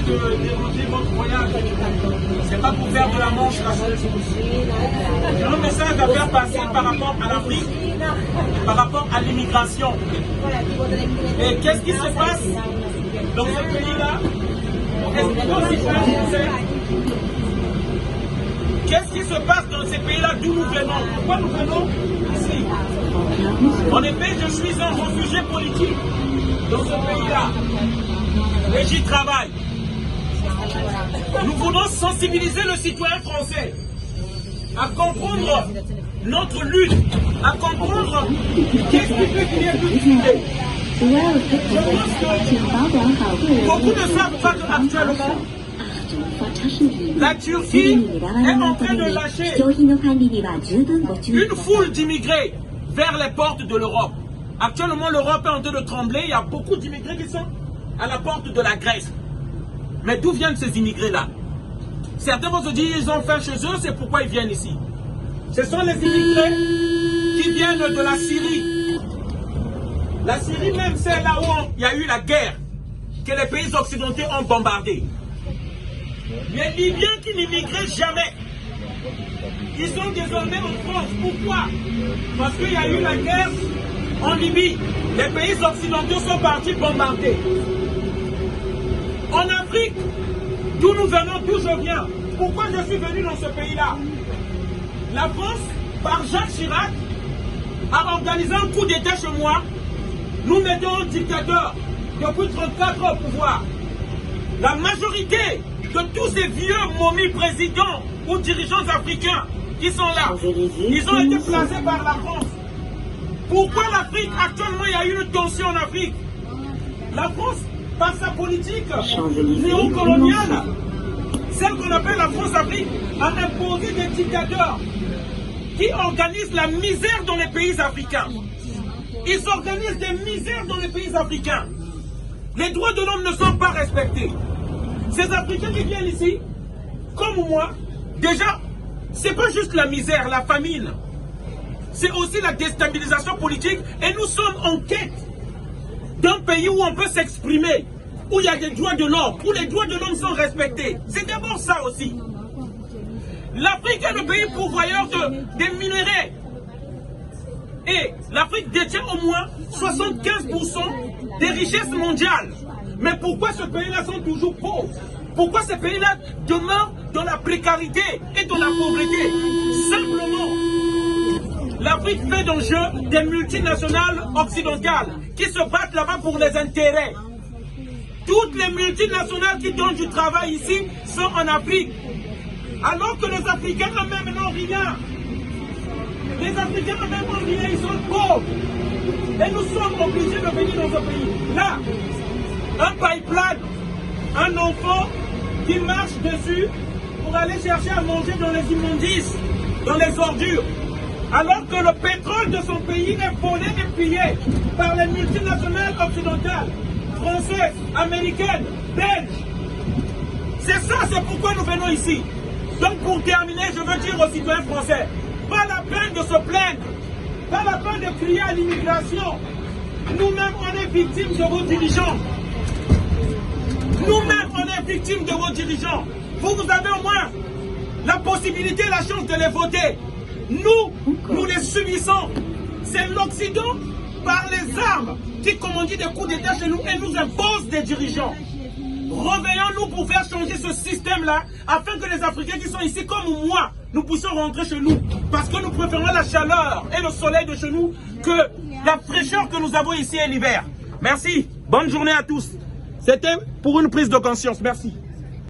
de déranger votre voyage. C'est pas pour faire de la manche la chose. J'ai un message à faire passer par rapport à l'Afrique, par rapport à l'immigration. Et qu'est-ce qui se passe dans ce pays-là? Qu'est-ce qui se passe dans ces pays-là d'où nous venons? Pourquoi nous venons ici? En effet, je suis un réfugié politique dans ce pays-là. Et j'y travaille. Nous voulons sensibiliser le citoyen français à comprendre notre lutte, à comprendre qu'est-ce qui fait qu'il y ait l'utilité. Je pense que beaucoup ne savent pas qu'actuellement, la Turquie est en train de lâcher une foule d'immigrés vers les portes de l'Europe. Actuellement, l'Europe est en train de trembler. Il y a beaucoup d'immigrés qui sont à la porte de la Grèce. Mais d'où viennent ces immigrés-là? Certains vont se dire qu'ils ont faim chez eux, c'est pourquoi ils viennent ici. Ce sont les immigrés qui viennent de la Syrie. La Syrie même, c'est là où il y a eu la guerre, que les pays occidentaux ont bombardé. Les Libyens qui n'immigraient jamais, ils sont désormais en France. Pourquoi? Parce qu'il y a eu la guerre en Libye. Les pays occidentaux sont partis bombarder. En Afrique, d'où nous venons, d'où je viens, pourquoi je suis venu dans ce pays-là? La France, par Jacques Chirac, a organisé un coup d'État chez moi. Nous mettons un dictateur depuis 34 ans au pouvoir. La majorité de tous ces vieux momies présidents ou dirigeants africains qui sont là, ils ont été placés par la France. Pourquoi l'Afrique? Actuellement, il y a eu une tension en Afrique. La France, par sa politique néocoloniale, celle qu'on appelle la France-Afrique, a imposé des dictateurs qui organisent la misère dans les pays africains. Ils organisent des misères dans les pays africains. Les droits de l'homme ne sont pas respectés. Ces Africains qui viennent ici, comme moi, déjà, c'est pas juste la misère, la famine. C'est aussi la déstabilisation politique. Et nous sommes en quête d'un pays où on peut s'exprimer, où il y a des droits de l'homme, où les droits de l'homme sont respectés. C'est d'abord ça aussi. L'Afrique est le pays pourvoyeur des minéraux. Et l'Afrique détient au moins 75% des richesses mondiales. Mais pourquoi ces pays-là sont toujours pauvres? Pourquoi ces pays-là demeurent dans la précarité et dans la pauvreté? Simplement, l'Afrique fait dans le jeu des multinationales occidentales qui se battent là-bas pour les intérêts. Toutes les multinationales qui donnent du travail ici sont en Afrique. Alors que les Africains eux-mêmes n'ont rien. Les Africains eux-mêmes n'ont rien, ils sont pauvres. Et nous sommes obligés de venir dans ce pays. Là, un pipeline, un enfant qui marche dessus pour aller chercher à manger dans les immondices, dans les ordures. Alors que le pétrole de son pays est volé et pillé par les multinationales occidentales, françaises, américaines, belges. C'est ça, c'est pourquoi nous venons ici. Donc pour terminer, je veux dire aux citoyens français, pas la peine de se plaindre, pas la peine de crier à l'immigration. Nous-mêmes, on est victimes de vos dirigeants. Nous-mêmes, on est victimes de vos dirigeants. Vous avez au moins la possibilité, la chance de les voter. Nous les subissons. C'est l'Occident, par les armes, qui commandit des coups d'État chez nous et nous impose des dirigeants. Réveillons-nous pour faire changer ce système-là, afin que les Africains qui sont ici, comme moi, nous puissions rentrer chez nous. Parce que nous préférons la chaleur et le soleil de chez nous que la fraîcheur que nous avons ici à l'hiver. Merci. Bonne journée à tous. C'était pour une prise de conscience. Merci.